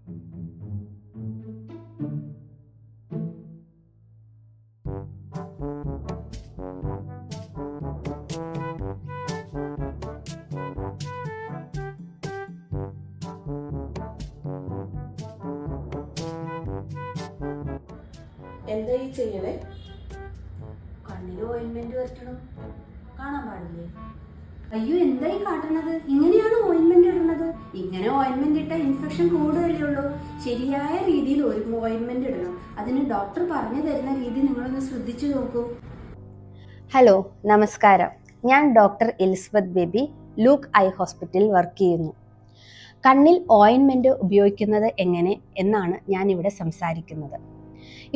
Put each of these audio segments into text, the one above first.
എന്താ ഈ ചെയ്യണേ? കണ്ണിന് ഓയിൻമെന്റ് വരട്ടണം. കാണാൻ പാടില്ലേ? അയ്യോ, എന്തായി കാട്ടണത്? ഇങ്ങനെയാണ് ഓയിൻമെന്റ് ഇടുന്നത്? ഇങ്ങനെ ഓയിൻമെന്റ് ഇട്ട ഇൻഫെക്ഷൻ കൂടുതലേ ഉള്ളൂ. ശരിയായ രീതിയിൽ ഒരു ഓയിൻമെന്റ് ഇടണം. അതിന് ഡോക്ടർ പറഞ്ഞു തരുന്ന രീതി നിങ്ങളൊന്ന് ശ്രദ്ധിച്ചു നോക്കൂ. ഹലോ, നമസ്കാരം. ഞാൻ ഡോക്ടർ എലിസബത്ത് ബേബി, ലൂക്ക് ഐ ഹോസ്പിറ്റലിൽ വർക്ക് ചെയ്യുന്നു. കണ്ണിൽ ഓയിൻമെന്റ് ഉപയോഗിക്കുന്നത് എങ്ങനെ എന്നാണ് ഞാൻ ഇവിടെ സംസാരിക്കുന്നത്.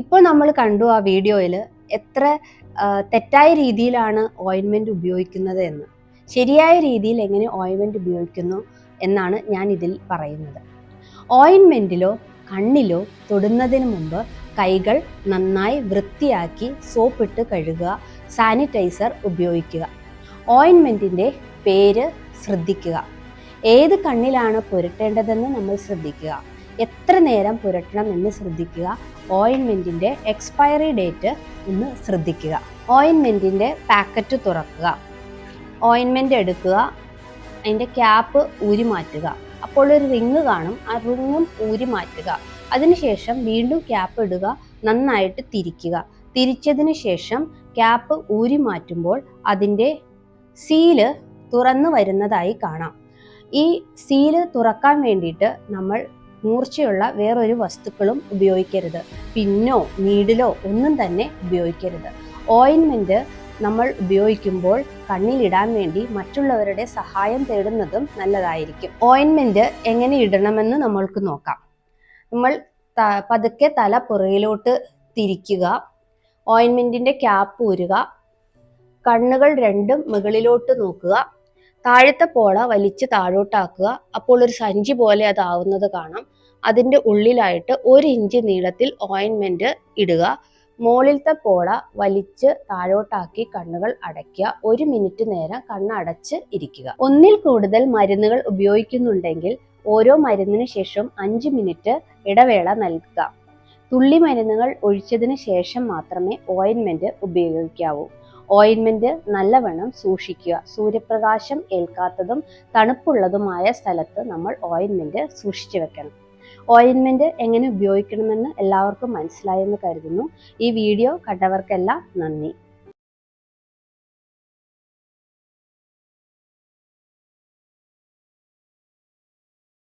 ഇപ്പോൾ നമ്മൾ കണ്ടു ആ വീഡിയോയിൽ എത്ര തെറ്റായ രീതിയിലാണ് ഓയിൻമെന്റ് ഉപയോഗിക്കുന്നത് എന്ന്. ശരിയായ രീതിയിൽ എങ്ങനെ ഓയിൻമെന്റ് ഉപയോഗിക്കുന്നു എന്നാണ് ഞാൻ ഇതിൽ പറയുന്നത്. ഓയിൻമെന്റിലോ കണ്ണിലോ തൊടുന്നതിന് മുമ്പ് കൈകൾ നന്നായി വൃത്തിയാക്കി സോപ്പിട്ട് കഴുകുക, സാനിറ്റൈസർ ഉപയോഗിക്കുക. ഓയിൻമെന്റിന്റെ പേര് ശ്രദ്ധിക്കുക. ഏത് കണ്ണിലാണ് പുരട്ടേണ്ടതെന്ന് നമ്മൾ ശ്രദ്ധിക്കുക. എത്ര നേരം പുരട്ടണം എന്ന് ശ്രദ്ധിക്കുക. ഓയിൻമെന്റിന്റെ എക്സ്പയറി ഡേറ്റ് ഒന്ന് ശ്രദ്ധിക്കുക. ഓയിൻമെന്റിന്റെ പാക്കറ്റ് തുറക്കുക. ഓയിൻമെന്റ് എടുക്കുക, അതിന്റെ ക്യാപ്പ് ഊരി മാറ്റുക. അപ്പോൾ ഒരു റിങ് കാണും, ആ റിങ്ങും ഊരി മാറ്റുക. അതിനുശേഷം വീണ്ടും ക്യാപ്പ് ഇടുക, നന്നായിട്ട് തിരിക്കുക. തിരിച്ചതിന് ശേഷം ക്യാപ്പ് ഊരി മാറ്റുമ്പോൾ അതിന്റെ സീല് തുറന്നു വരുന്നതായി കാണാം. ഈ സീല് തുറക്കാൻ വേണ്ടിയിട്ട് നമ്മൾ മൂർച്ചയുള്ള വേറൊരു വസ്തുക്കളും ഉപയോഗിക്കരുത്. പിന്നോ നീഡിലോ ഒന്നും തന്നെ ഉപയോഗിക്കരുത്. ഓയിൻമെന്റ് നമ്മൾ ഉപയോഗിക്കുമ്പോൾ കണ്ണിലിടാൻ വേണ്ടി മറ്റുള്ളവരുടെ സഹായം തേടുന്നതും നല്ലതായിരിക്കും. ഓയിൻമെന്റ് എങ്ങനെ ഇടണമെന്ന് നമ്മൾക്ക് നോക്കാം. നമ്മൾ പതുക്കെ തല പുറകിലോട്ട് തിരിക്കുക. ഓയിൻമെന്റിന്റെ ക്യാപ്പ് ഊരുക. കണ്ണുകൾ രണ്ടും മുകളിലോട്ട് നോക്കുക. താഴത്തെ പോള വലിച്ച് താഴോട്ടാക്കുക. അപ്പോൾ ഒരു സഞ്ചി പോലെ അതാവുന്നത് കാണാം. അതിൻ്റെ ഉള്ളിലായിട്ട് 1 ഇഞ്ച് നീളത്തിൽ ഓയിൻമെന്റ് ഇടുക. മുകളിലത്തെ പോള വലിച്ച് താഴോട്ടാക്കി കണ്ണുകൾ അടയ്ക്കുക. 1 മിനിറ്റ് നേരം കണ്ണടച്ച് ഇരിക്കുക. ഒന്നിൽ കൂടുതൽ മരുന്നുകൾ ഉപയോഗിക്കുന്നുണ്ടെങ്കിൽ ഓരോ മരുന്നിന് ശേഷം 5 മിനിറ്റ് ഇടവേള നൽകുക. തുള്ളി മരുന്നുകൾ ഒഴിച്ചതിന് ശേഷം മാത്രമേ ഓയിൻമെന്റ് ഉപയോഗിക്കാവൂ. ഓയിൻമെന്റ് നല്ലവണ്ണം സൂക്ഷിക്കുക. സൂര്യപ്രകാശം ഏൽക്കാത്തതും തണുപ്പുള്ളതുമായ സ്ഥലത്ത് നമ്മൾ ഓയിൻമെന്റ് സൂക്ഷിച്ചു വെക്കണം. ഓയിൻമെന്റ് എങ്ങനെ ഉപയോഗിക്കണമെന്ന് എല്ലാവർക്കും മനസ്സിലായെന്ന് കരുതുന്നു. ഈ വീഡിയോ കണ്ടവർക്കെല്ലാം നന്ദി.